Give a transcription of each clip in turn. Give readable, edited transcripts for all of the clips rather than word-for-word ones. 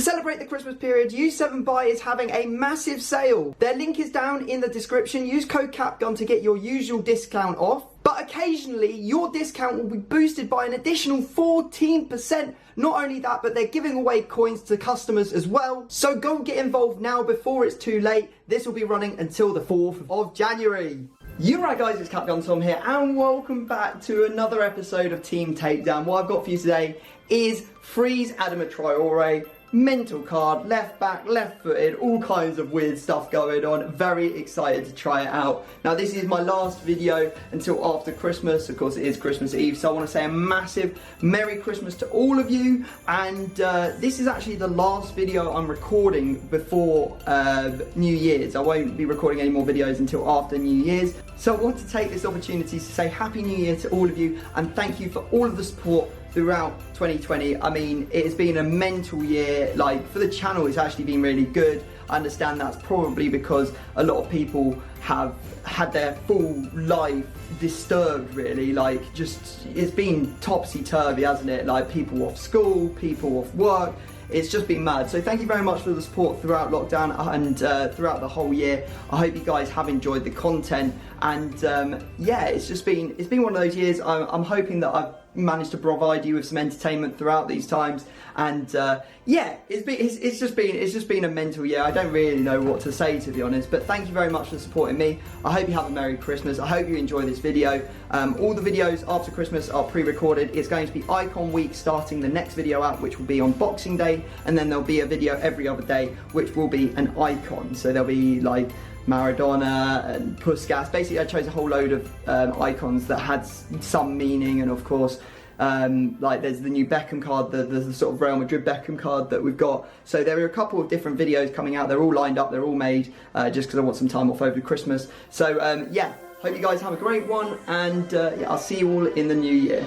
celebrate the Christmas period, U7Buy is having a massive sale. Their link is down in the description. Use code CapGun to get your usual discount off. But occasionally, your discount will be boosted by an additional 14%. Not only that, but they're giving away coins to customers as well. So go get involved now before it's too late. This will be running until the 4th of January. You right guys, it's CapgunTom here, and welcome back to another episode of Team Takedown. What I've got for you today is Freeze Adama Traore. Mental card, left back, left footed, all kinds of weird stuff going on. Very excited to try it out. Now this is my last video until after Christmas. Of course it is Christmas Eve, so I want to say a massive Merry Christmas to all of you. And this is actually the last video I'm recording before New Year's. I won't be recording any more videos until after New Year's. So I want to take this opportunity to say Happy New Year to all of you and thank you for all of the support throughout 2020. I mean, it has been a mental year. Like, for the channel, it's actually been really good. I understand that's probably because a lot of people have had their full life disturbed, really. Like, just, it's been topsy-turvy, hasn't it? Like, people off school, people off work. It's just been mad. So thank you very much for the support throughout lockdown and throughout the whole year. I hope you guys have enjoyed the content. And yeah, it's been one of those years. I'm hoping that I've managed to provide you with some entertainment throughout these times. And yeah, it's just been a mental year. I don't really know what to say, to be honest. But thank you very much for supporting me. I hope you have a Merry Christmas. I hope you enjoy this video. All the videos after Christmas are pre-recorded. It's going to be Icon Week starting the next video out, which will be on Boxing Day, and then there'll be a video every other day, which will be an icon. So there'll be like Maradona and Puskas. Basically, I chose a whole load of icons that had some meaning, and of course, like there's the new Beckham card, the sort of Real Madrid Beckham card that we've got. So there are a couple of different videos coming out. They're all lined up, they're all made, just because I want some time off over Christmas. So yeah, hope you guys have a great one, and yeah, I'll see you all in the new year.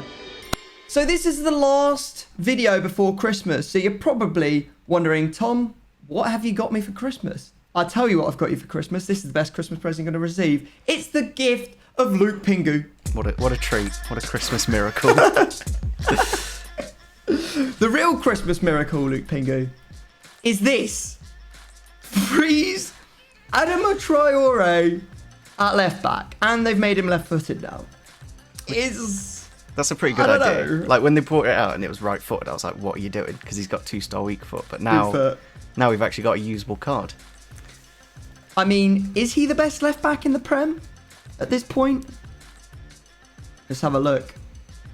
So this is the last video before Christmas, so you're probably wondering, Tom, what have you got me for Christmas? I'll tell you what I've got you for Christmas. This is the best Christmas present you're going to receive. It's the gift of Luke Pingu. What a treat. What a Christmas miracle. The real Christmas miracle, Luke Pingu, is this. Freeze Adama Traore at left back. And they've made him left-footed now. That's a pretty good idea. Like, when they brought it out and it was right-footed, I was like, what are you doing? Because he's got 2-star weak foot. But now we've actually got a usable card. I mean, is he the best left-back in the Prem at this point? Let's have a look.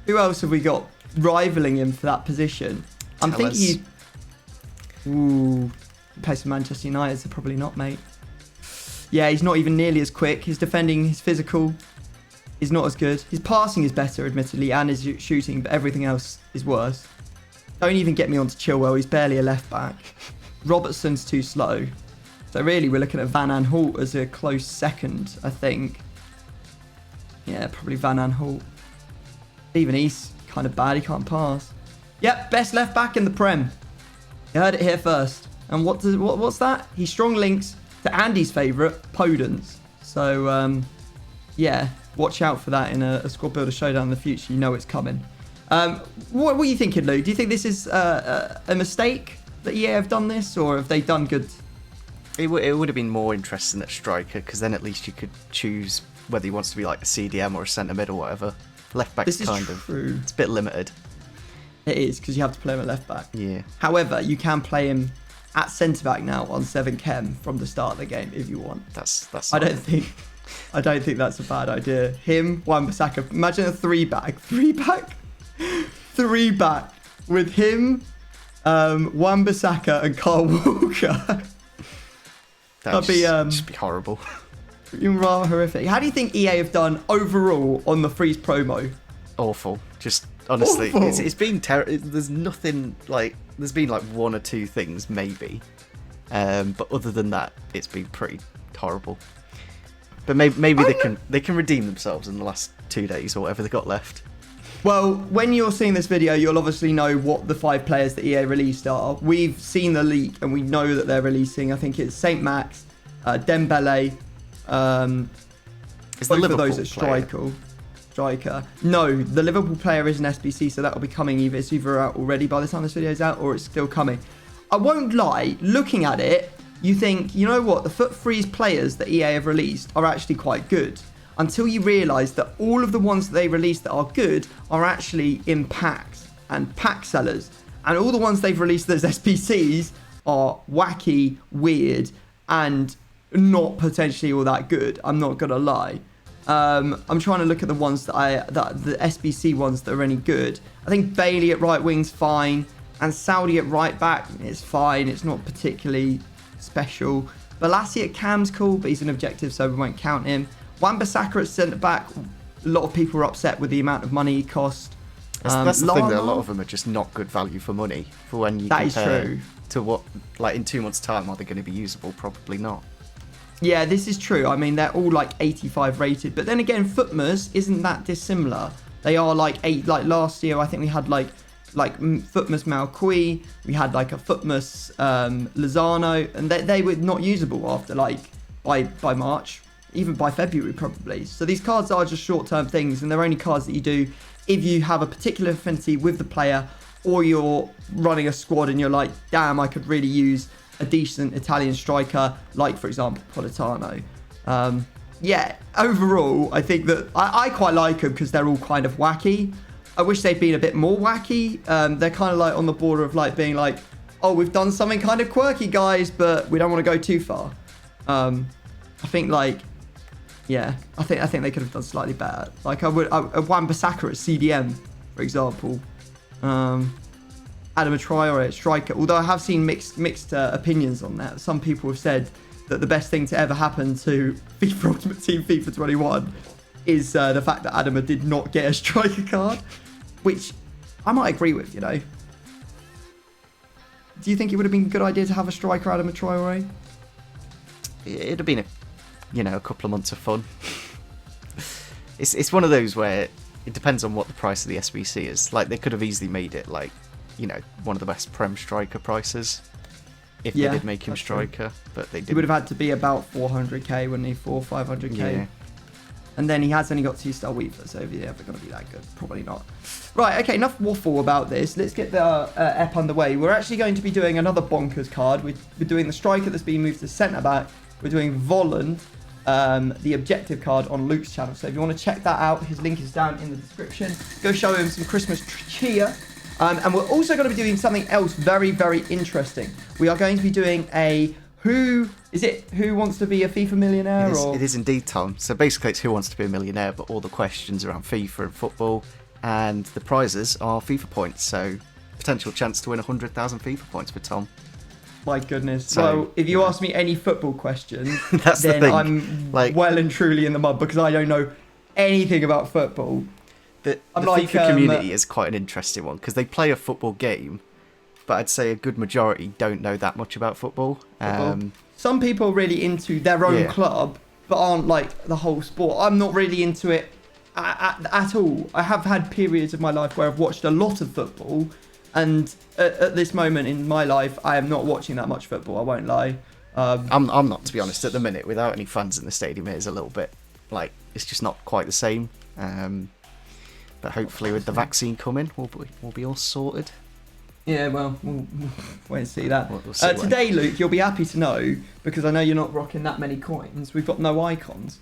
Who else have we got rivaling him for that position? I'm thinking ooh, plays for Manchester United, so probably not, mate. Yeah, he's not even nearly as quick. His defending, his physical is not as good. His passing is better, admittedly, and his shooting, but everything else is worse. Don't even get me onto Chilwell. He's barely a left-back. Robertson's too slow. So really, we're looking at Van Aanholt as a close second, I think. Yeah, probably Van Aanholt. Even he's kind of bad. He can't pass. Yep, best left back in the Prem. You heard it here first. And what's that? He's strong links to Andy's favourite, Podence. So yeah, watch out for that in a squad builder showdown in the future. You know it's coming. What are you thinking, Lou? Do you think this is a mistake that EA have done this, or have they done good? It would have been more interesting at striker, because then at least you could choose whether he wants to be like a CDM or a centre mid or whatever. Left back's kind of true. It's a bit limited. It is, because you have to play him at left back. Yeah. However, you can play him at centre back now on 7 Chem from the start of the game if you want. That's. I don't think that's a bad idea. Him, Wan-Bissaka. Imagine a three back with him, Wan-Bissaka and Carl Walker. That'd just be horrible. Rather horrific. How do you think EA have done overall on the Freeze promo? Awful. Just honestly, awful. It's been terrible. There's nothing like. There's been like 1 or 2 things maybe, but other than that, it's been pretty horrible. But maybe they can redeem themselves in the last 2 days or whatever they got left. Well, when you're seeing this video, you'll obviously know what the 5 players that EA released are. We've seen the leak and we know that they're releasing. I think it's Saint Max, Dembele. Is the Liverpool those at striker? No, the Liverpool player is an SBC, so that will be coming. It's either out already by the time this video is out, or it's still coming. I won't lie, looking at it, you think, you know what, the FUT Freeze players that EA have released are actually quite good. Until you realise that all of the ones that they released that are good are actually in packs and pack sellers. And all the ones they've released as SPCs are wacky, weird, and not potentially all that good. I'm not going to lie. I'm trying to look at the ones that the SBC ones that are any good. I think Bailey at right wing's fine, and Saudi at right back is fine. It's not particularly special. Balassi at cam's cool, but he's an objective, so we won't count him. Wan-Bissaka at centre back. A lot of people are upset with the amount of money he cost. That's the thing, that a lot of them are just not good value for money for when you compare to what, like in 2 months' time, are they going to be usable? Probably not. Yeah, this is true. I mean, they're all like 85 rated, but then again, Futmas isn't that dissimilar. They are like 8. Like last year, I think we had like Futmas Malqui, we had like a Futmas Lozano, and they were not usable after like by March, even by February probably. So these cards are just short-term things, and they're only cards that you do if you have a particular affinity with the player, or you're running a squad and you're like, damn, I could really use a decent Italian striker, like for example Politano. Yeah, overall, I think that I quite like them because they're all kind of wacky. I wish they'd been a bit more wacky. They're kind of like on the border of like being like, oh, we've done something kind of quirky, guys, but we don't want to go too far. I think like, yeah, I think they could have done slightly better. Like Wan-Bissaka at CDM, for example. Adama Traore at striker. Although I have seen mixed opinions on that. Some people have said that the best thing to ever happen to FIFA Ultimate Team FIFA 21 is the fact that Adama did not get a striker card, which I might agree with, you know. Do you think it would have been a good idea to have a striker, Adama Traore? It'd have been a couple of months of fun. It's one of those where it depends on what the price of the SBC is. Like, they could have easily made it like, you know, one of the best Prem striker prices if they did make him striker, but they didn't. He would have had to be about 400k, wouldn't he? 500k. Yeah. And then he has only got 2-star weaver, so is he ever going to be that good? Probably not. Right, okay, enough waffle about this. Let's get the ep underway. We're actually going to be doing another bonkers card. We're doing the striker that's been moved to centre back. We're doing Volland, the objective card on Luke's channel. So if you want to check that out, his link is down in the description. Go show him some Christmas cheer. And we're also going to be doing something else very, very interesting. We are going to be doing a who wants to be a FIFA millionaire? It is indeed, Tom. So basically it's who wants to be a millionaire, but all the questions around FIFA and football, and the prizes are FIFA points. So potential chance to win 100,000 FIFA points for Tom. My goodness. So, well, if you ask me any football questions, that's then the thing. I'm well and truly in the mud because I don't know anything about football. The FIFA community is quite an interesting one because they play a football game, but I'd say a good majority don't know that much about football. Some people are really into their own club, but aren't like the whole sport. I'm not really into it at all. I have had periods of my life where I've watched a lot of football, and at this moment in my life, I am not watching that much football. I won't lie. I'm not, to be honest, at the minute. Without any fans in the stadium, it is a little bit like it's just not quite the same. But hopefully, with the vaccine coming, we'll be all sorted. Yeah, well, we'll wait and see that. We'll see today, Luke, you'll be happy to know, because I know you're not rocking that many coins, we've got no icons.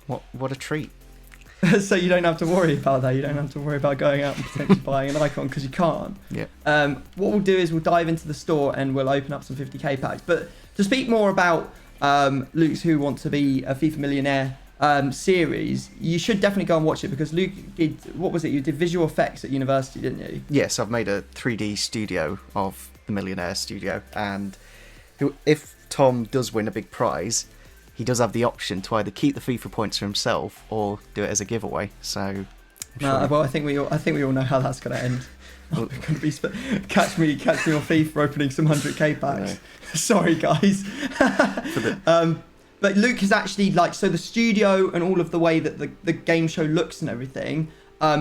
What a treat. So you don't have to worry about that. You don't have to worry about going out and potentially buying an icon, because you can't. Yeah. What we'll do is we'll dive into the store and we'll open up some 50k packs. But to speak more about Luke's Who Wants to Be a FIFA Millionaire series, you should definitely go and watch it, because Luke did, what was it, you did visual effects at university, didn't you? Yes, I've made a 3D studio of the Millionaire Studio, and if Tom does win a big prize, he does have the option to either keep the FIFA points for himself or do it as a giveaway. So well, I think we all know how that's going to end. Going to be catch me on FIFA opening some 100k packs. Sorry guys. But Luke is actually so the studio and all of the way that the game show looks and everything,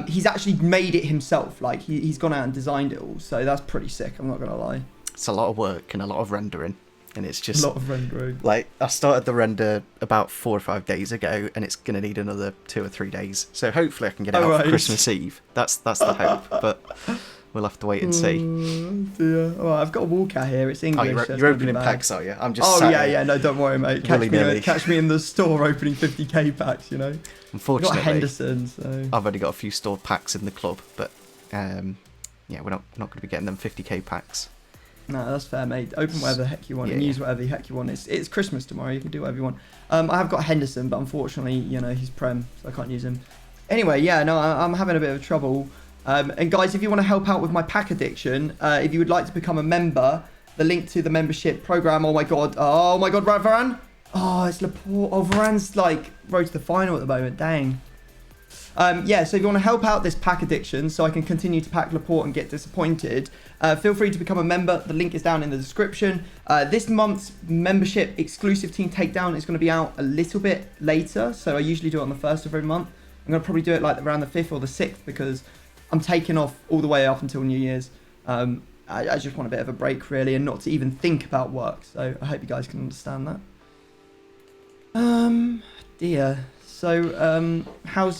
he's actually made it himself. Like he's gone out and designed it all. So that's pretty sick. I'm not gonna lie. It's a lot of work and a lot of rendering, and it's just a lot of rendering. Like I started the render about 4 or 5 days ago, and it's gonna need another 2 or 3 days. So hopefully I can get it out for Christmas Eve. That's the hope. But We'll have to wait and see. Dear. Oh, I've got a walkout here. It's English. Oh, so it's you're gonna be opening bad. packs, are you? I'm just Oh, sat yeah, here. yeah. No, don't worry, mate. Willy-nilly. Catch me in the store opening 50k packs, you know. I've Unfortunately, got Henderson, so... I've only got a few stored packs in the club, but yeah, we're not going to be getting them 50k packs. No, that's fair, mate. Open whatever the heck you want and Yeah. use whatever the heck you want. It's Christmas tomorrow. You can do whatever you want. I have got Henderson, but unfortunately, you know, he's Prem, so I can't use him. Anyway, yeah, no, I'm having a bit of trouble. And guys, if you want to help out with my pack addiction, if you would like to become a member, the link to the membership program. Oh my god, right, Varane. Oh, it's Laporte. Oh, Varane's like road to the final at the moment. Dang. Yeah, so if you want to help out this pack addiction so I can continue to pack Laporte and get disappointed, feel free to become a member. The link is down in the description. This month's membership exclusive team takedown is going to be out a little bit later. So I usually do it on the 1st of every month. I'm going to probably do it like around the 5th or the 6th because I'm taking off all the way up until New Year's. I just want a bit of a break really and not to even think about work. So I hope you guys can understand that. Dear. So, how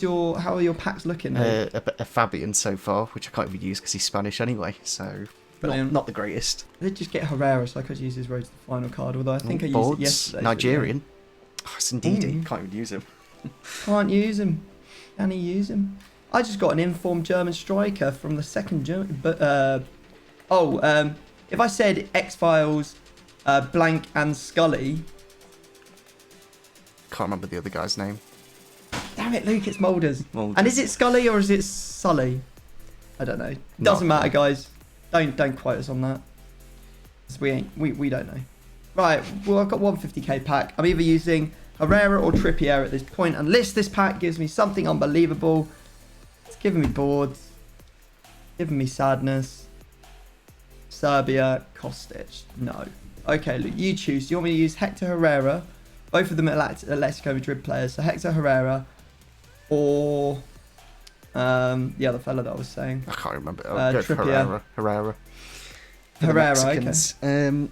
are your packs looking? A Fabian so far, which I can't even use because he's Spanish anyway, so not the greatest. I did just get Herrera, so I could use his road to the final card, although I think I used it yesterday. Nigerian. Oh, it's indeed. Can't even use him. Can't use him. Can he use him? I just got an informed German striker from the second German... if I said X-Files, Blank and Scully... Can't remember the other guy's name. Damn it, Luke, it's Moulders. Moulders. And is it Scully or is it Sully? I don't know. Doesn't matter, guys. Don't quote us on that. We don't know. Right, well, I've got 150k pack. I'm either using Herrera or Trippier at this point, unless this pack gives me something unbelievable. It's giving me boards. Giving me sadness. Serbia, Kostic. No. Okay, Luke, you choose. Do you want me to use Hector Herrera? Both of them are Atletico Madrid players. So Hector Herrera or the other fella that I was saying. I can't remember. I'll go for Trippier. Herrera. Okay.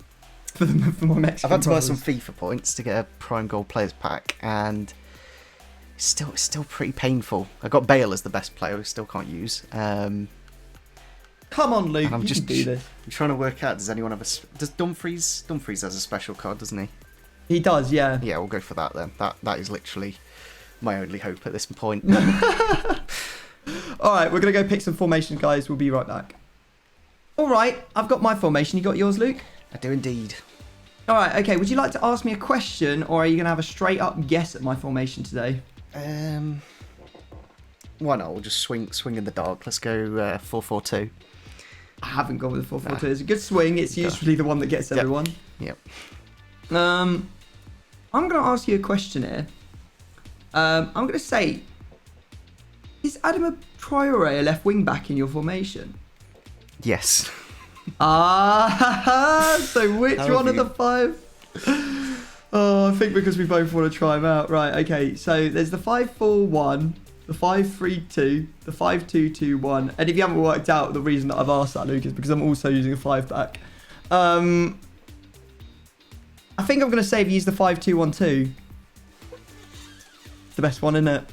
For my Mexican I've had to buy brothers. some FIFA points to get a Prime Gold Players pack, and it's still pretty painful. I got Bale as the best player, I still can't use. Come on, Luke. I'm You just can do this. I'm trying to work out. Does anyone have does Dumfries has a special card, doesn't he? He does, yeah. Yeah, we'll go for that then. That is literally my only hope at this point. All right, we're going to go pick some formations, guys. We'll be right back. All right, I've got my formation. You got yours, Luke? I do indeed. All right, okay. Would you like to ask me a question, or are you going to have a straight-up guess at my formation today? Why not? We'll just swing in the dark. Let's go 4-4-2. I haven't gone with the 4-4-2. It's a good swing. It's usually the one that gets everyone. Yep. I'm going to ask you a question here. I'm going to say, is Adama Traore a left wing back in your formation? Yes. So which one of the five? Oh, I think because we both want to try them out. Right, okay. So there's the 5-4-1, the 5-3-2, the 5-2-2-1. And if you haven't worked out the reason that I've asked that, Luke, is because I'm also using a 5-back. I think I'm going to say if you use the 5-2-1-2. It's the best one, isn't it?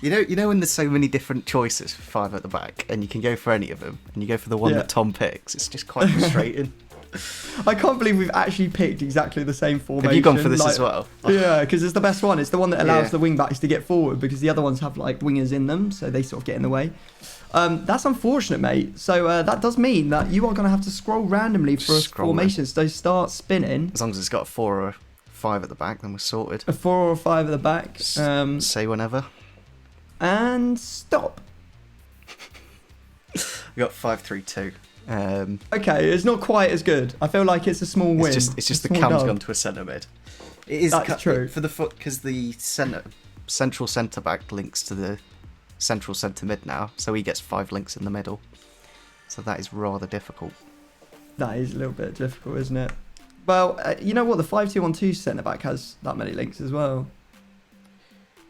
You know when there's so many different choices for 5 at the back, and you can go for any of them, and you go for the one that Tom picks. It's just quite frustrating. I can't believe we've actually picked exactly the same formation. Have you gone for this as well? Yeah, because it's the best one. It's the one that allows the wing backs to get forward, because the other ones have like wingers in them, so they sort of get in the way. That's unfortunate, mate. So that does mean that you are going to have to scroll randomly for formations. So start spinning. As long as it's got a 4 or a 5 at the back, then we're sorted. A 4 or a 5 at the back. Say whenever. And stop. We got 5-3-2. Okay, it's not quite as good. I feel like it's a small win. It's just the cam's gone to a centre mid. It is That's true. For the foot, because the central centre back links to the central centre mid now, so he gets 5 links in the middle. So that is rather difficult. That is a little bit difficult, isn't it? Well, you know what? The 5-2-1-2 centre back has that many links as well.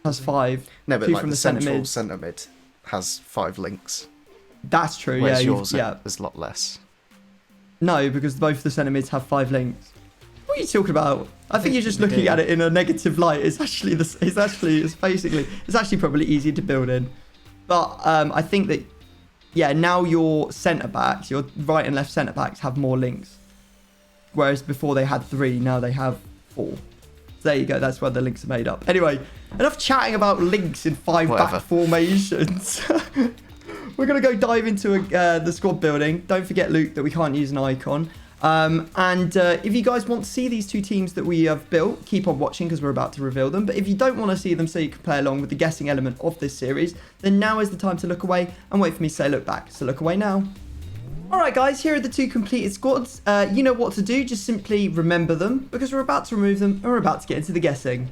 Has 5. No, but 2 like from the centre central mid. centre mid has 5 links. That's true. Whereas Yeah, yours there's a lot less. No, because both the centre mids have 5 links. What are you talking about? I think you're just looking at it in a negative light. It's actually it's actually probably easier to build in. But I think that yeah, now your centre-backs, your right and left centre-backs have more links. Whereas before they had 3, now they have 4. So there you go, that's why the links are made up. Anyway, enough chatting about links in 5-back formations. We're going to go dive into the squad building. Don't forget, Luke, that we can't use an icon. If you guys want to see these 2 teams that we have built, keep on watching because we're about to reveal them. But if you don't want to see them so you can play along with the guessing element of this series, then now is the time to look away and wait for me to say look back. So look away now. Alright guys, here are the 2 completed squads. You know what to do, just simply remember them because we're about to remove them and we're about to get into the guessing.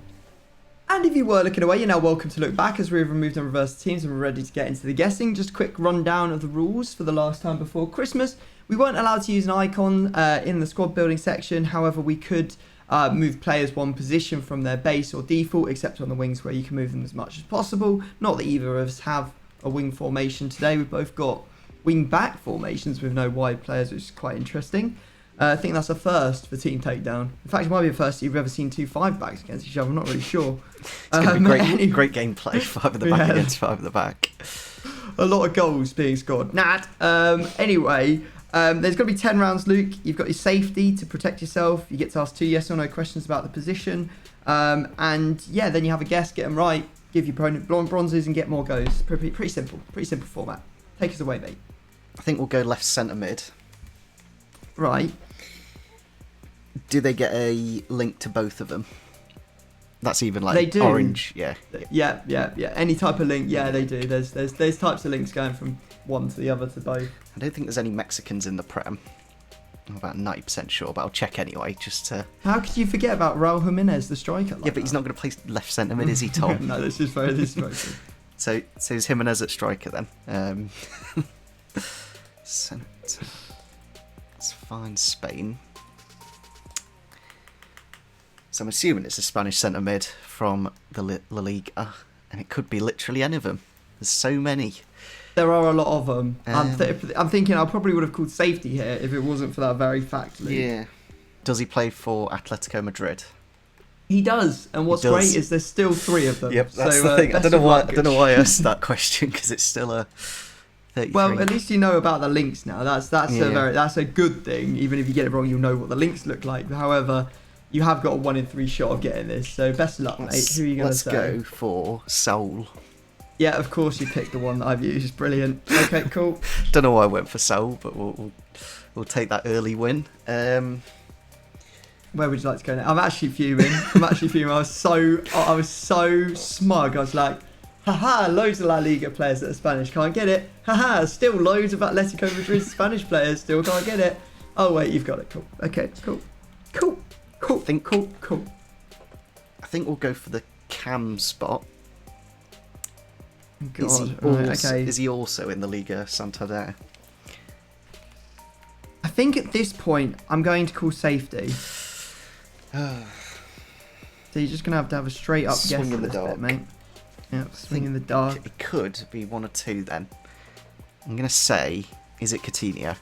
And if you were looking away, you're now welcome to look back as we've removed and reversed the teams and we're ready to get into the guessing. Just a quick rundown of the rules for the last time before Christmas. We weren't allowed to use an icon in the squad building section. However, we could move players 1 position from their base or default, except on the wings where you can move them as much as possible. Not that either of us have a wing formation today. We've both got wing back formations with no wide players, which is quite interesting. I think that's a first for Team Takedown. In fact, it might be the first you've ever seen 2 5-backs against each other. I'm not really sure. It's going to be great gameplay, 5 at the back against 5 at the back. A lot of goals being scored. Anyway, there's going to be 10 rounds, Luke. You've got your safety to protect yourself. You get to ask 2 yes or no questions about the position. And yeah, then you have a guess, get them right, give your opponent bronzes and get more goals. Pretty simple. Pretty simple format. Take us away, mate. I think we'll go left centre mid. Right. Do they get a link to both of them? That's even like they do. Orange, yeah. Yeah. Any type of link, yeah, they do. There's types of links going from one to the other to both. I don't think there's any Mexicans in the Prem. I'm about 90% sure, but I'll check anyway, just to... How could you forget about Raul Jimenez, the striker? Like but he's not going to play left centre mid, is he, Tom? No, this is very good. So is Jimenez at striker then? Centre. Let's find Spain. So I'm assuming it's a Spanish centre mid from the La Liga, and it could be literally any of them. There's so many. There are a lot of them. I'm thinking I probably would have called safety here if it wasn't for that very fact. Luke. Yeah. Does he play for Atletico Madrid? He does, and what's great is there's still 3 of them. Yep, that's the thing. I don't know why I asked that question because it's still a 33. Well, at least you know about the links now. That's a good thing. Even if you get it wrong, you'll know what the links look like. However, you have got a 1 in 3 shot of getting this, so best of luck, mate. Who are you going to say? Let's go for Seoul. Yeah, of course you picked the one that I've used. Brilliant. Okay, cool. Don't know why I went for Seoul, but we'll take that early win. Where would you like to go now? I'm actually fuming. I was so smug. I was like, haha, loads of La Liga players that are Spanish, can't get it. Haha, still loads of Atletico Madrid Spanish players, still can't get it. Oh wait, you've got it. Cool. Okay, cool. Cool. I think we'll go for the cam spot. God, is he also in the Liga Santander? I think at this point I'm going to call safety. So you're just going to have a straight up guess in the this dark, bit, mate. Yeah, swing in the dark. It could be 1 or 2 then. I'm going to say, is it Coutinho?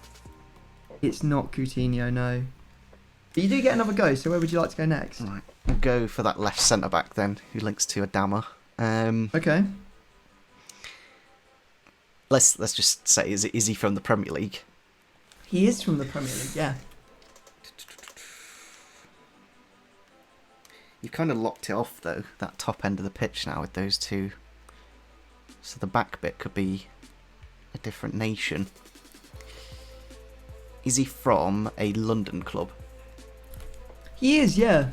It's not Coutinho, no. But you do get another go, so where would you like to go next? Right, we'll go for that left centre back then, who links to Adama. Okay. Let's just say, is he from the Premier League? He is from the Premier League, yeah. You've kind of locked it off though, that top end of the pitch now with those 2. So the back bit could be a different nation. Is he from a London club? He is, yeah.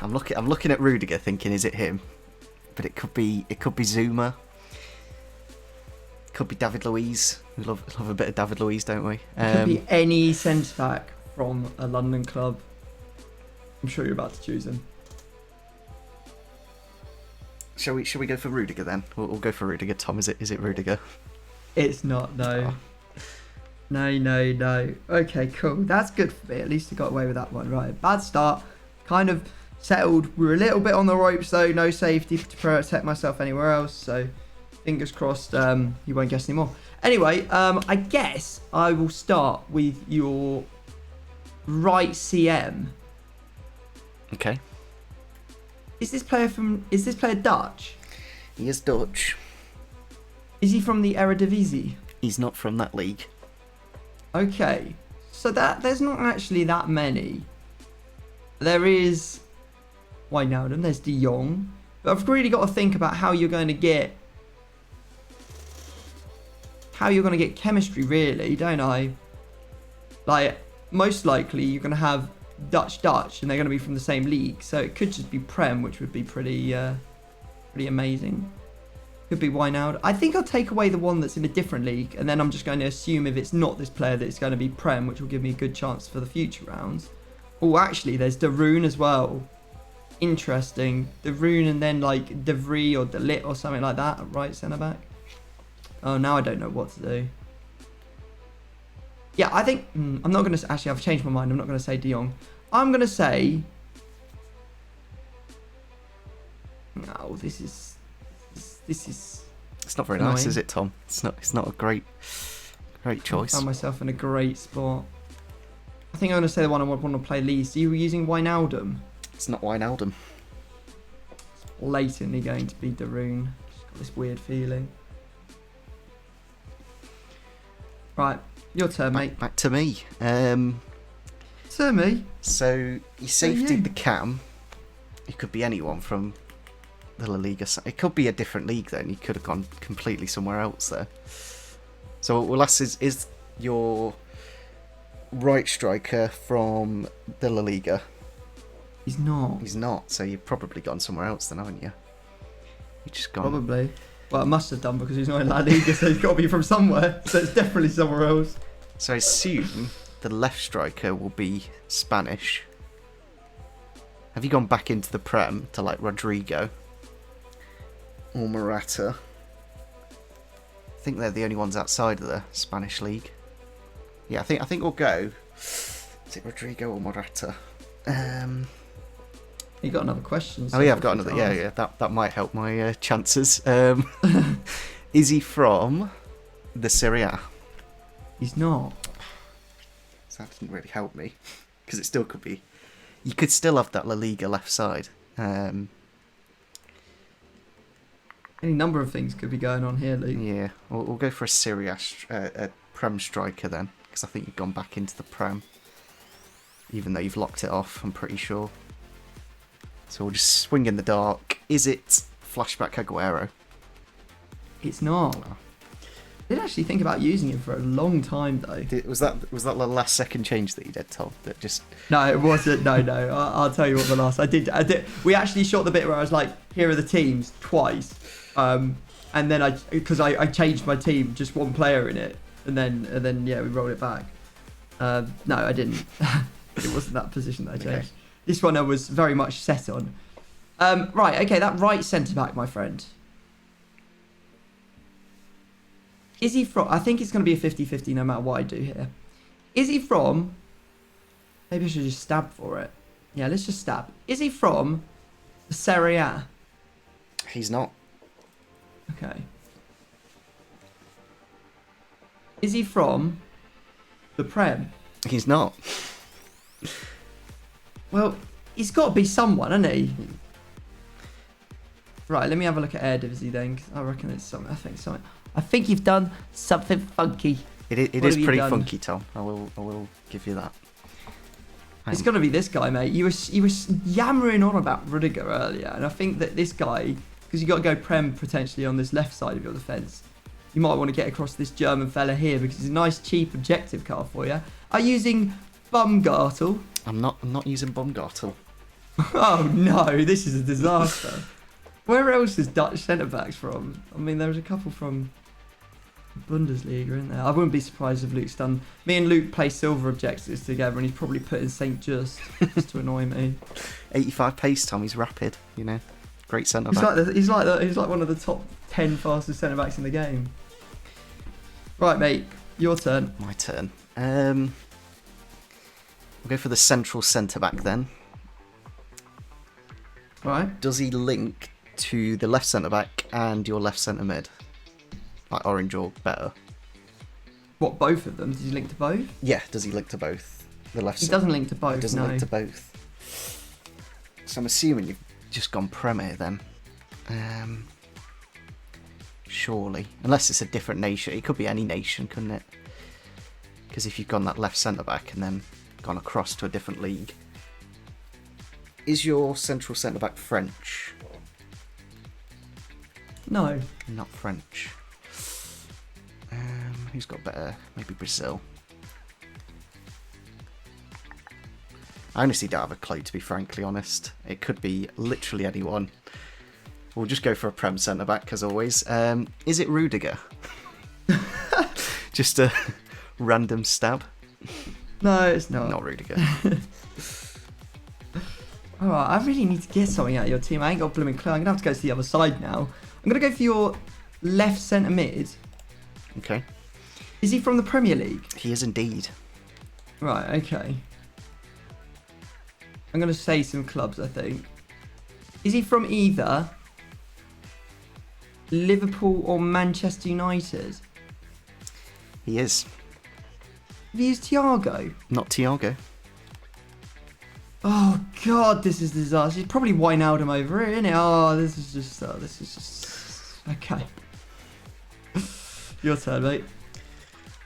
I'm looking at Rudiger thinking, is it him? But it could be Zuma. It could be David Luiz. We love a bit of David Luiz, don't we? It could be any centre back from a London club. I'm sure you're about to choose him. Shall we go for Rudiger then? We'll go for Rudiger. Tom, is it Rudiger? It's not, no. Oh. No. Okay, cool. That's good for me. At least I got away with that one. Right, bad start. Kind of settled. We were a little bit on the ropes though. No safety to protect myself anywhere else. So fingers crossed you won't guess anymore. Anyway, I guess I will start with your right CM. Okay. Is this player Dutch? He is Dutch. Is he from the Eredivisie? He's not from that league. Okay, so there's not actually that many. There is Wijnaldum, there's De Jong. But I've really got to think about how you're going to get chemistry, really, don't I? Like, most likely you're going to have Dutch, and they're going to be from the same league. So it could just be Prem, which would be pretty amazing. Could be Wijnaldum. I think I'll take away the one that's in a different league, and then I'm just going to assume if it's not this player that it's going to be Prem, which will give me a good chance for the future rounds. Oh, actually, there's De Roon as well. Interesting. De Roon and then like De Vries or De Ligt or something like that at right centre back. Oh, now I don't know what to do. Yeah, I think I'm not going to actually. I've changed my mind. I'm not going to say De Jong. I'm going to say. No, this is. It's not very nice, is it, Tom? It's not a great choice. I found myself in a great spot. I think I'm going to say the one I would want to play least. Are you using Wijnaldum? It's not Wijnaldum. It's blatantly going to be De Roon. Just got this weird feeling. Right, your turn, mate. Back to me. To me. So you safetied the cam. It could be anyone from the La Liga. It could be a different league then. You could have gone completely somewhere else there. So we'll ask, is your right striker from the La Liga? He's not. He's not. So you've probably gone somewhere else then, haven't you? You just gone. Probably. Well, I must have done because he's not in La Liga, so he's got to be from somewhere. So it's definitely somewhere else. So I assume the left striker will be Spanish. Have you gone back into the Prem to like Rodrigo or Morata? I think they're the only ones outside of the Spanish league. Yeah, I think we'll go. Is it Rodrigo or Morata? You got another question? Oh yeah, I've got another. Yeah. That might help my chances. Is he from the Serie A? He's not. So that didn't really help me because it still could be. You could still have that La Liga left side. Any number of things could be going on here, Luke. Yeah, we'll go for a Serie A, a Prem striker then, because I think you've gone back into the Prem, even though you've locked it off. I'm pretty sure. So we'll just swing in the dark. Is it Flashback Aguero? It's not. Oh. I did actually think about using him for a long time, though. Was that the last second change that you did, Tom? That just No, it wasn't. No. I'll tell you what the last. I did. We actually shot the bit where I was like, "Here are the teams" twice, and then because I changed my team, just one player in it, and then yeah, we rolled it back. No, I didn't. It wasn't that position that I changed. Okay. This one I was very much set on. Right, okay, that right centre back, my friend. Is he from... I think it's going to be a 50-50 no matter what I do here. Is he from... Maybe I should just stab for it. Yeah, let's just stab. Is he from the Serie A? He's not. Okay. Is he from the Prem? He's not. Well, he's got to be someone, hasn't he? Right, let me have a look at Eredivisie then, 'cause I reckon it's something. I think you've done something funky. It is pretty funky, Tom. I will give you that. It's got to be this guy, mate. You were yammering on about Rudiger earlier, and I think that this guy, because you got to go Prem potentially on this left side of your defence, you might want to get across this German fella here because it's a nice cheap objective car for you. Are you using Baumgartel? I'm not using Baumgartel. Oh no, this is a disaster. Where else is Dutch centre backs from? I mean, there's a couple from Bundesliga in there. I wouldn't be surprised if Luke's done. Me and Luke play silver objectives together, and he's probably put in St. Just to annoy me. 85 pace, Tom. He's rapid. You know, great centre back. He's like one of the top 10 fastest centre backs in the game. Right, mate, your turn. My turn. We'll go for the central centre back then. All right. Does he link to the left centre back and your left centre mid? Like orange or better? What, both of them? Does he link to both? Yeah, does he link to both? The left. He doesn't link to both. He doesn't no. link to both. So I'm assuming you've just gone Premier then. Surely. Unless it's a different nation. It could be any nation, couldn't it? Because if you've gone that left centre-back and then gone across to a different league. Is your central centre-back French? No. Not French. Who's got better? Maybe Brazil. I honestly don't have a clue, to be frankly honest. It could be literally anyone. We'll just go for a Prem centre-back, as always. Is it Rudiger? Just a random stab? No, it's not. Not Rudiger. Alright, I really need to get something out of your team. I ain't got a blooming clue. I'm going to have to go to the other side now. I'm going to go for your left centre mid. Okay. Is he from the Premier League? He is indeed. Right, okay. I'm going to say some clubs, I think. Is he from either Liverpool or Manchester United? He is. Have you used Thiago? Not Thiago. Oh, God, this is disaster. It's probably Wijnaldum over it, isn't it? Oh, this is just... Okay. Your turn, mate.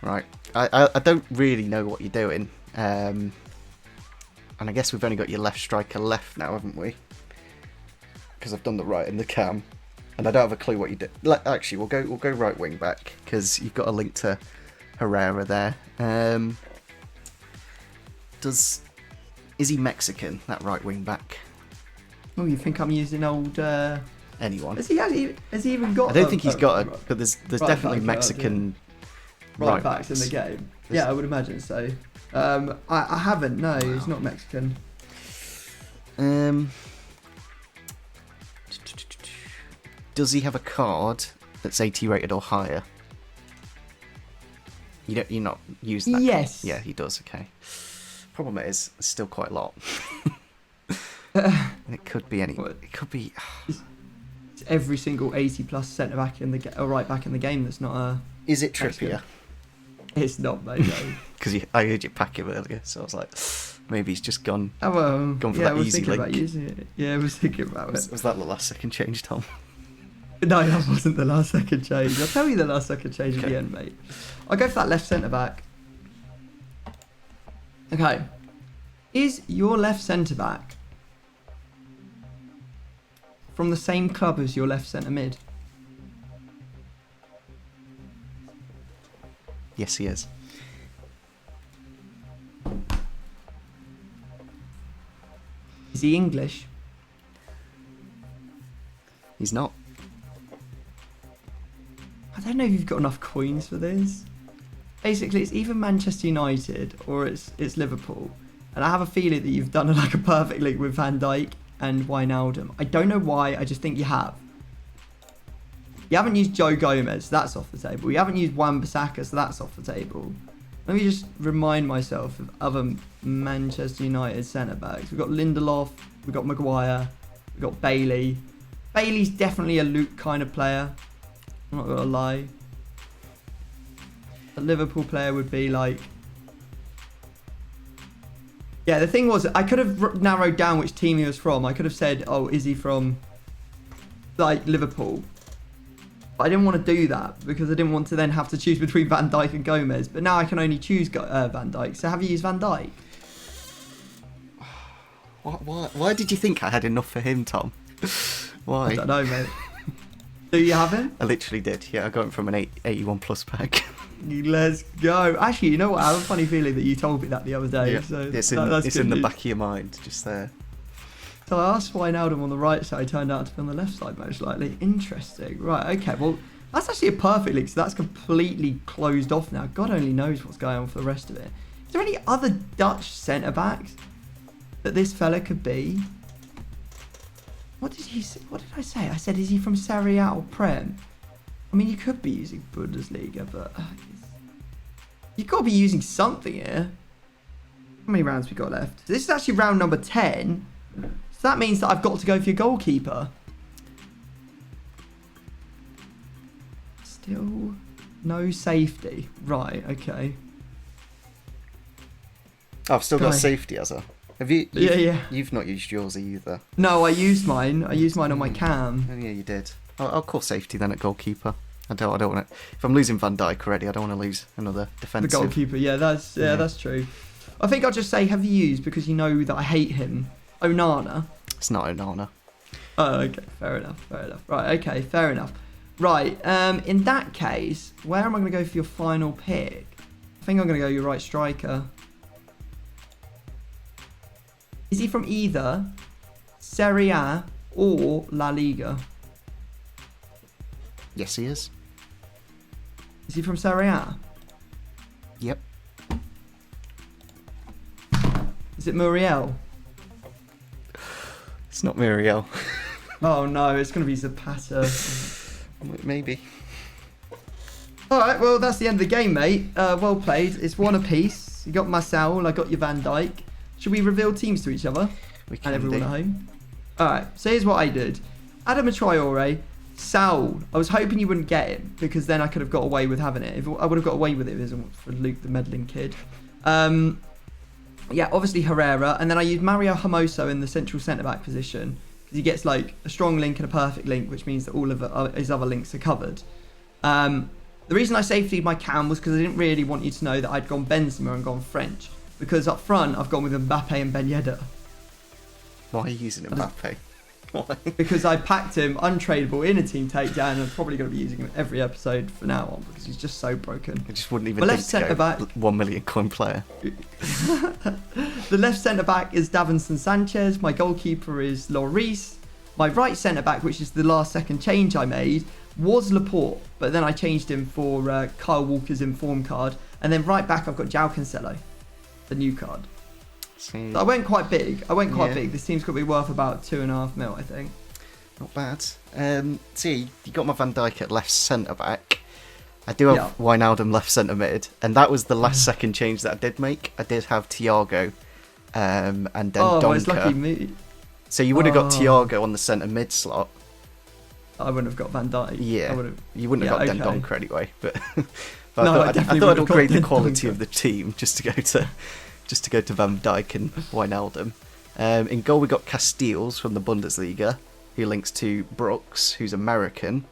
Right. I don't really know what you're doing. And I guess we've only got your left striker left now, haven't we? Because I've done the right and the cam. And I don't have a clue what you do. Actually, we'll go right wing back, because you've got a link to Herrera there. Is he Mexican, that right wing back? Oh, you think I'm using old... Anyone. Has he even got... I don't think he's got it, but there's right definitely back, Mexican right backs in the game. Yeah, I would imagine so. I haven't, no, wow. He's not Mexican. Does he have a card that's 80 rated or higher? You're not using that Yes. card? Yeah, he does, okay. Problem is, it's still quite a lot. And it could be any... It could be... It's every single 80 plus centre back in the or right back in the game that's not a... Is it Trippier? It's not, mate, no. Because I heard you pack him earlier, so I was like, maybe he's just gone for that easy link. About using it. Yeah, I was thinking about it. Was that the last second change, Tom? No, that wasn't the last second change. I'll tell you the last second change at the end, mate. I'll go for that left centre back. Okay. Is your left centre back from the same club as your left centre mid? Yes, he is. Is he English? He's not. I don't know if you've got enough coins for this. Basically, it's either Manchester United or it's Liverpool. And I have a feeling that you've done like a perfect link with Van Dijk and Wijnaldum. I don't know why, I just think you have. You haven't used Joe Gomez, so that's off the table. You haven't used Wan-Bissaka, so that's off the table. Let me just remind myself of other Manchester United centre-backs. We've got Lindelof, we've got Maguire, we've got Bailey. Bailey's definitely a Luke kind of player. I'm not going to lie. A Liverpool player would be like... Yeah, the thing was, I could have narrowed down which team he was from. I could have said, oh, is he from, like, Liverpool? But I didn't want to do that because I didn't want to then have to choose between Van Dijk and Gomez. But now I can only choose Van Dijk. So have you used Van Dijk? Why did you think I had enough for him, Tom? Why? I don't know, mate. Do you have him? I literally did. Yeah, I got him from an 81 plus pack. Let's go. Actually, you know what? I have a funny feeling that you told me that the other day. Yeah, so it's in the back of your mind, just there. So I asked Wijnaldum on the right side, turned out to be on the left side most likely. Interesting. Right, okay. Well, that's actually a perfect league, so that's completely closed off now. God only knows what's going on for the rest of it. Is there any other Dutch centre-backs that this fella could be? What did he say? What did I say? I said, is he from Serie A or Prem? I mean, you could be using Bundesliga, but you've got to be using something here. How many rounds we got left? This is actually round number 10. So that means that I've got to go for your goalkeeper. Still no safety. Right, okay. I've still got safety, as a. Have you? Yeah. You've not used yours either. No, I used mine. I used mine on my cam. Oh, yeah, you did. I'll call safety then at goalkeeper. I don't want to. If I'm losing Van Dijk already, I don't want to lose another The defensive. goalkeeper, that's true. I think I'll just say have you used because you know that I hate him. Onana. It's not Onana. Oh, okay, fair enough. Right, okay, fair enough. Right, in that case, where am I going to go for your final pick? I think I'm going to go your right striker. Is he from either Serie A or La Liga? Yes, he is. Is he from Serie A? Yep. Is it Muriel? It's not Muriel. Oh no, it's going to be Zapata. Maybe. Alright, well, that's the end of the game, mate. Well played. It's one apiece. You got Marcel, I got your Van Dijk. Should we reveal teams to each other? We can And everyone do. at home? Alright, so here's what I did. Adama Traore, Saul. I was hoping you wouldn't get him, because then I could have got away with having it. I would have got away with it if it wasn't for Luke the meddling kid. Yeah, obviously Herrera. And then I used Mario Hermoso in the central centre-back position. Because he gets like a strong link and a perfect link, which means that all of his other links are covered. The reason I safetied my cam was because I didn't really want you to know that I'd gone Benzema and gone French. Because up front, I've gone with Mbappe and Ben Yedder. Why are you using Mbappe? Why? Because I packed him untradeable in a team takedown, and I'm probably going to be using him every episode from now on because he's just so broken. I just wouldn't even My think left to go centre-back. 1 million coin player. The left centre-back is Davinson Sanchez. My goalkeeper is Lloris. My right centre-back, which is the last second change I made, was Laporte, but then I changed him for Kyle Walker's inform card. And then right back, I've got João Cancelo, the new card. See, So I went quite big. Yeah. This team's got to be worth about 2.5 mil, I think. not bad. See, you got my Van Dijk at left centre back. I do have Wijnaldum left centre mid, and that was the last second change that I did make. I did have Thiago, and then Oh, it's Donker. lucky me. So you would have got Oh. Thiago on the centre mid slot. I wouldn't have got Van Dijk. Yeah, I would have. you wouldn't have Yeah, got okay. Dendoncker anyway. But, No, I I definitely thought I'd would've got upgrade the quality Dendoncker. of the team just to go to Van Dijk and Wijnaldum. In goal we got Casteels from the Bundesliga, who links to Brooks, who's American.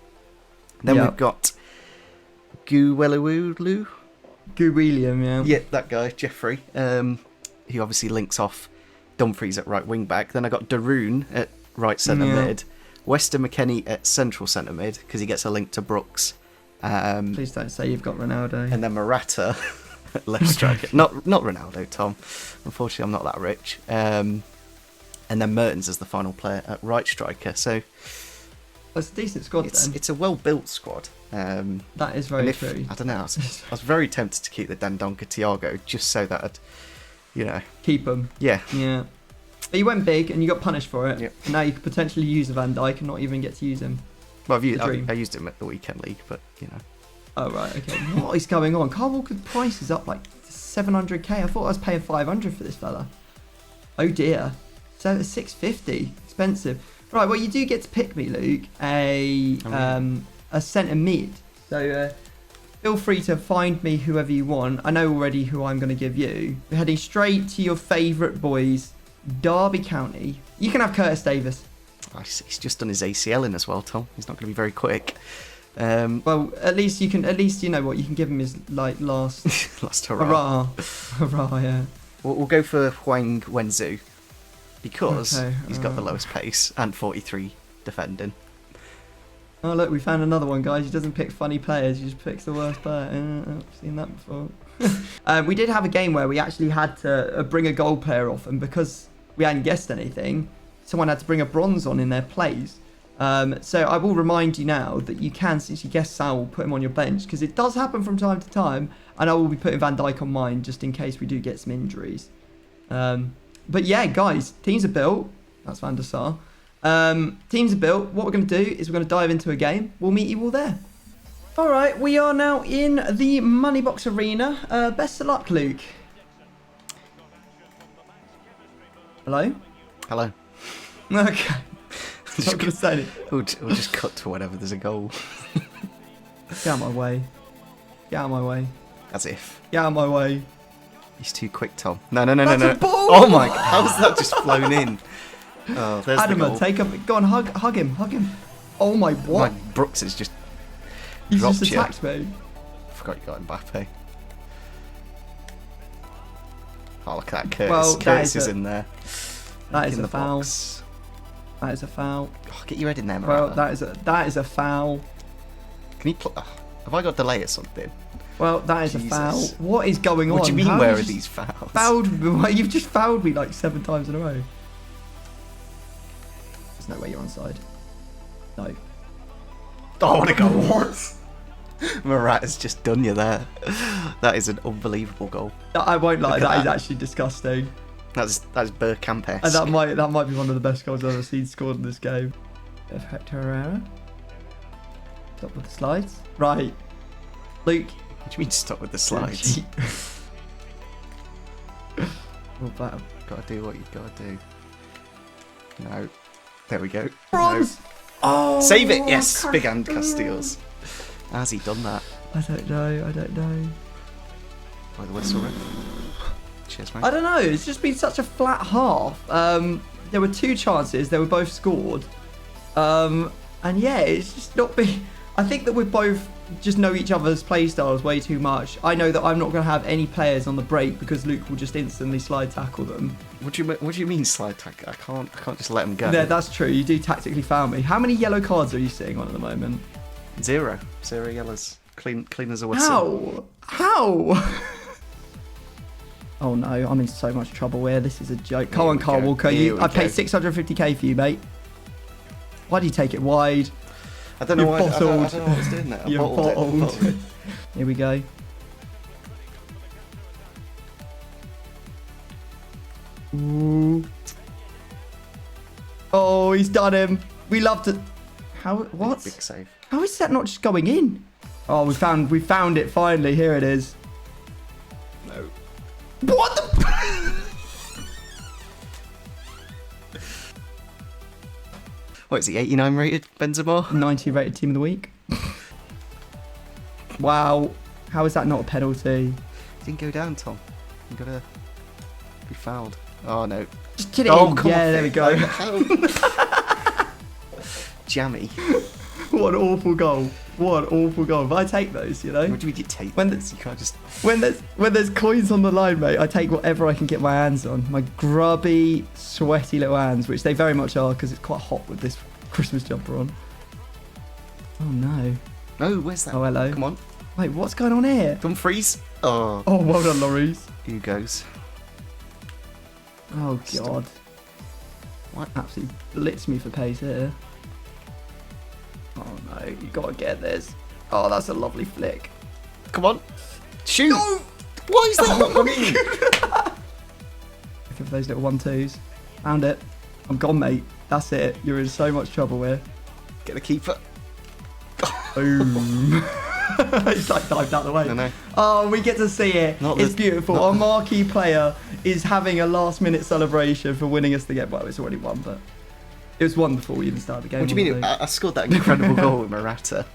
Then Yeah. we've got Guelewulu. Gu William, yeah. Yeah, that guy, Jeffrey. He obviously links off Dumfries at right wing back. Then I got Darun at right centre Yeah. mid. Weston McKennie at central centre mid because he gets a link to Brooks. Please don't say you've got Ronaldo. And then Morata at left striker. Not Ronaldo, Tom. Unfortunately, I'm not that rich. And then Mertens as the final player at right striker. So That's a decent squad then. it's a well built squad. That is And very if, true. I don't know. I was very tempted to keep the Dendoncker Thiago just so that I'd, Keep them. yeah. Yeah. But you went big and you got punished for it. Yep. And now you could potentially use a Van Dijk and not even get to use him. Well, The dream. I used him at the weekend league, but Oh, right, okay. What is going on? Kyle Walker's price is up like 700k. I thought I was paying 500 for this fella. Oh dear. So 650. Expensive. Right, well, you do get to pick me, Luke, a centre mid. So feel free to find me whoever you want. I know already who I'm going to give you. We're heading straight to your favourite boys, Derby County. You can have Curtis Davis. he's just done his ACL in as well, Tom. He's not going to be very quick. Well, at least you know what, you can give him his like last Last hurrah. hurrah, yeah. We'll go for Huang Wenzu because Okay, he's got the lowest pace and 43 defending. Oh look, we found another one, guys. He doesn't pick funny players, he just picks the worst player. I've seen that before. We did have a game where we actually had to bring a goal player off, and because we hadn't guessed anything, someone had to bring a bronze on in their place. So I will remind you now that you can, since you guessed Sal, put him on your bench, because it does happen from time to time, and I will be putting Van Dijk on mine just in case we do get some injuries. But yeah, guys, teams are built. That's Van der Sar. Teams are built. What we're going to do is we're going to dive into a game. We'll meet you all there. All right, we are now in the Money Box Arena. Best of luck, Luke. Hello? Hello. Okay. I'm not going to say anything. We'll just cut to whenever there's a goal. Get out of my way. Get out of my way. As if. Get out of my way. He's too quick, Tom. No. That's a ball! Oh my god, how's that just flown in? Oh, there's the Adama, goal. take up. Go on, hug him. Oh my, what? Brooks is just He's dropped just you. attacked me. I forgot you got Mbappe. Oh, look at that Curtis. Well, Curtis is in there. That is in a the foul. box. That is a foul. Oh, get your head in there, Well, Morata. that is a foul. Can you have I got delay or something? Well, that is a Jesus. foul. What is going on? What do you mean, How where you are just these fouls? Fouled me. You've just fouled me like 7 times in a row. There's no way you're onside. No. Oh, what a goal. Morata's just done you there. That is an unbelievable goal. I won't lie, Look at that is that. actually disgusting. That's Bergkamp-esque. And that might be one of the best goals I've ever seen scored in this game. Herrera. Stop with the slides. Right. Luke. What do you mean stop with the slides? Well, that- Gotta do what you've got to do. No. There we go. Bronze! No. Oh! Save it! Yes! Big hand Castiles. Has he done that? I don't know. By the whistle, right? Cheers, mate. I don't know. It's just been such a flat half. There were 2 chances. They were both scored. And yeah, it's just not been... I think that we both just know each other's play styles way too much. I know that I'm not going to have any players on the break because Luke will just instantly slide tackle them. What do you mean slide tackle? I can't just let him go. Yeah, that's true. You do tactically foul me. How many yellow cards are you sitting on at the moment? 0 yellows. Clean as a whistle. How? Oh no, I'm in so much trouble here. This is a joke. Come on, Carl Walker. I paid 650k for you, mate. Why do you take it wide? I don't know why. I don't know Bottled. what I was doing there. I You're bottled. it. Here we go. Ooh. Oh, he's done him. We love to. How? What? Big save. How is that not just going in? Oh, we found it finally. Here it is. No. What the? What is he? 89 rated Benzema? 90 rated team of the week. Wow. How is that not a penalty? Didn't go down, Tom. You gotta be fouled. Oh no. Just hit it Oh in. come Yeah, on. there we go. Jammy. What an awful goal. What an awful goal. But I take those, you know. What do you mean you take When this? You can't just. When there's coins on the line, mate, I take whatever I can get my hands on. My grubby, sweaty little hands, which they very much are because it's quite hot with this Christmas jumper on. Oh no. No, where's that? Oh hello. Come on. Wait, what's going on here? Dumfries. Oh. Oh, well done, Loris. Who goes? Oh god. What? Absolutely blitz me for pace here. Oh no, you gotta get this. Oh, that's a lovely flick. Come on. Shoot. No! Why is that not going in? Looking for those little 1-2s. Found it. I'm gone, mate. That's it. You're in so much trouble here. Get the keeper. Boom. He's like dived out the way. No. Oh, we get to see it. It's beautiful. Our marquee player is having a last-minute celebration for winning us the game. Well, it's already won, but it was won before we even started the game. What do you mean? I scored that incredible goal with Morata,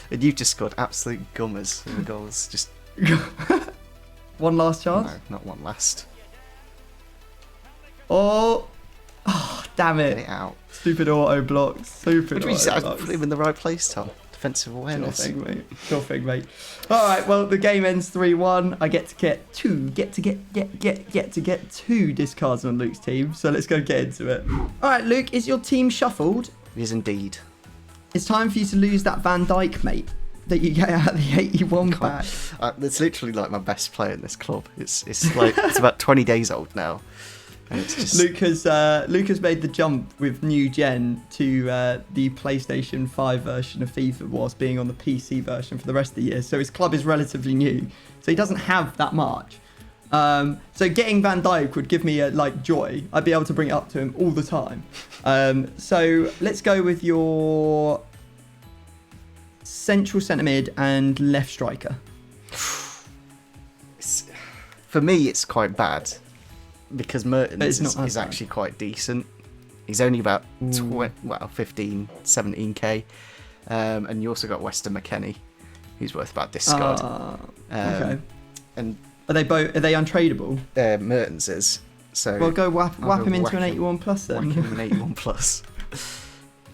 and you've just scored absolute gummers in the goals. Just One last chance? no, not one last. Oh, damn Get it. it out. Stupid auto blocks. Stupid What do you mean? auto I blocks. put him in the right place, Tom. Defensive awareness. Sure thing, mate. All right, well, the game ends 3-1. I get to get two discards on Luke's team. So let's go get into it. All right, Luke, is your team shuffled? It is indeed. It's time for you to lose that Van Dijk, mate, that you get out of the 81 pack. It's literally like my best player in this club. It's like it's about 20 days old now. And it's just... Luke has made the jump with new gen to the PlayStation 5 version of FIFA whilst being on the PC version for the rest of the year. So his club is relatively new. So he doesn't have that much. So getting Van Dijk would give me joy. I'd be able to bring it up to him all the time. So let's go with your central centre mid and left striker. For me, it's quite bad. Because Mertens is bad. actually quite decent. He's only about 15, 17k. And you also got Weston McKennie, who's worth about discard. Okay. And Are they untradeable? Mertens is. So Well, go whap him into whack an him. 81 plus then. Whack him an 81 plus.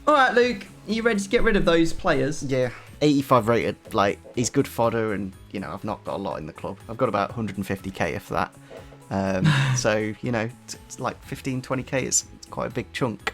All right, Luke, are you ready to get rid of those players? Yeah. 85 rated. Like, he's good fodder, and you know, I've not got a lot in the club. I've got about 150k if that. So you know, it's like 15-20k. It's quite a big chunk.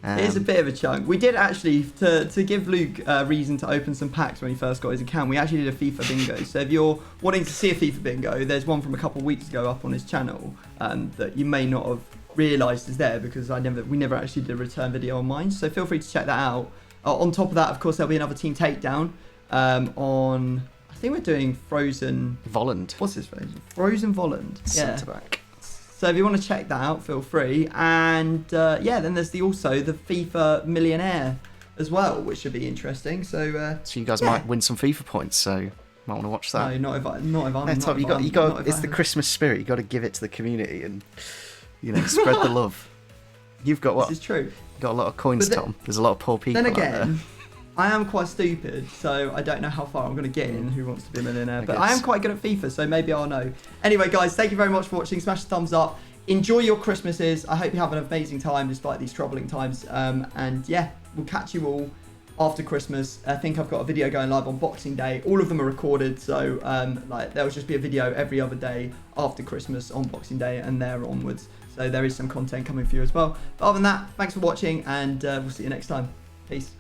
It is a bit of a chunk. We did actually, to give Luke a reason to open some packs when he first got his account, we actually did a FIFA bingo. So if you're wanting to see a FIFA bingo, there's one from a couple of weeks ago up on his channel that you may not have realised is there, because we never actually did a return video on mine. So feel free to check that out. On top of that, of course, there'll be another team takedown on, I think we're doing Frozen... Volland. What's his name? Frozen Volland. Yeah. Centre back. So if you want to check that out, feel free. And yeah, then there's also the FIFA Millionaire as well, which should be interesting. So you guys might win some FIFA points. So you might want to watch that. No, not if I'm. Tom, you got. It's the Christmas spirit. You got to give it to the community and spread the love. You've got what? This is true. You've got a lot of coins, Tom. There's a lot of poor people. Then again, I am quite stupid, so I don't know how far I'm going to get in Who Wants to Be a Millionaire. But I am quite good at FIFA, so maybe I'll know. Anyway, guys, thank you very much for watching. Smash the thumbs up. Enjoy your Christmases. I hope you have an amazing time despite these troubling times. And yeah, we'll catch you all after Christmas. I think I've got a video going live on Boxing Day. All of them are recorded, so there'll just be a video every other day after Christmas on Boxing Day and there onwards. So there is some content coming for you as well. But other than that, thanks for watching, and we'll see you next time. Peace.